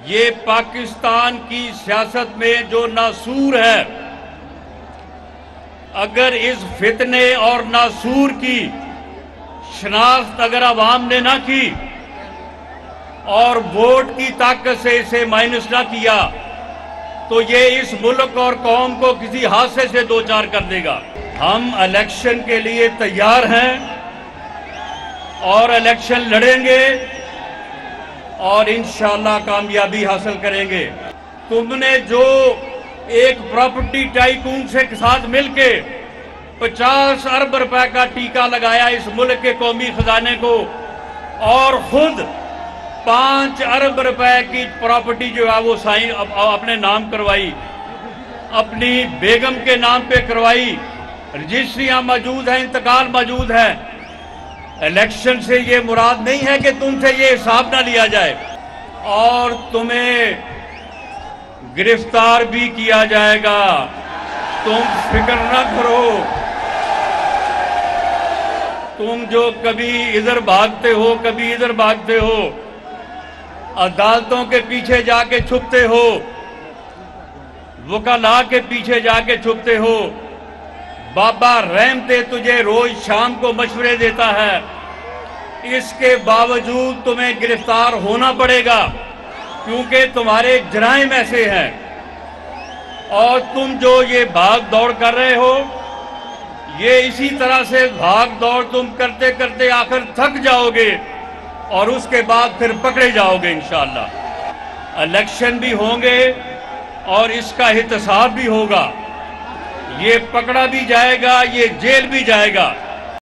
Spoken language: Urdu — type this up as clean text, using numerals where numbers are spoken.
یہ پاکستان کی سیاست میں جو ناسور ہے، اگر اس فتنے اور ناسور کی شناخت اگر عوام نے نہ کی اور ووٹ کی طاقت سے اسے مائنس نہ کیا تو یہ اس ملک اور قوم کو کسی حادثے سے دوچار کر دے گا۔ ہم الیکشن کے لیے تیار ہیں اور الیکشن لڑیں گے اور انشاءاللہ کامیابی حاصل کریں گے۔ تم نے جو ایک پراپرٹی ٹائکون سے ساتھ مل کے 50 ارب روپے کا ٹیکہ لگایا اس ملک کے قومی خزانے کو، اور خود 5 ارب روپے کی پراپرٹی جو ہے وہ سائن اپنے نام کروائی، اپنی بیگم کے نام پہ کروائی، رجسٹریاں موجود ہیں، انتقال موجود ہے۔ الیکشن سے یہ مراد نہیں ہے کہ تم سے یہ حساب نہ لیا جائے اور تمہیں گرفتار بھی کیا جائے گا، تم فکر نہ کرو۔ تم جو کبھی ادھر بھاگتے ہو کبھی ادھر بھاگتے ہو، عدالتوں کے پیچھے جا کے چھپتے ہو، وکلاء کے پیچھے جا کے چھپتے ہو، بابا رحمتے تجھے روز شام کو مشورے دیتا ہے، اس کے باوجود تمہیں گرفتار ہونا پڑے گا کیونکہ تمہارے جرائم ایسے ہیں، اور تم جو یہ بھاگ دوڑ کر رہے ہو، یہ اسی طرح سے بھاگ دوڑ تم کرتے کرتے آخر تھک جاؤ گے اور اس کے بعد پھر پکڑے جاؤ گے انشاءاللہ۔ الیکشن بھی ہوں گے اور اس کا احتساب بھی ہوگا، یہ پکڑا بھی جائے گا، یہ جیل بھی جائے گا۔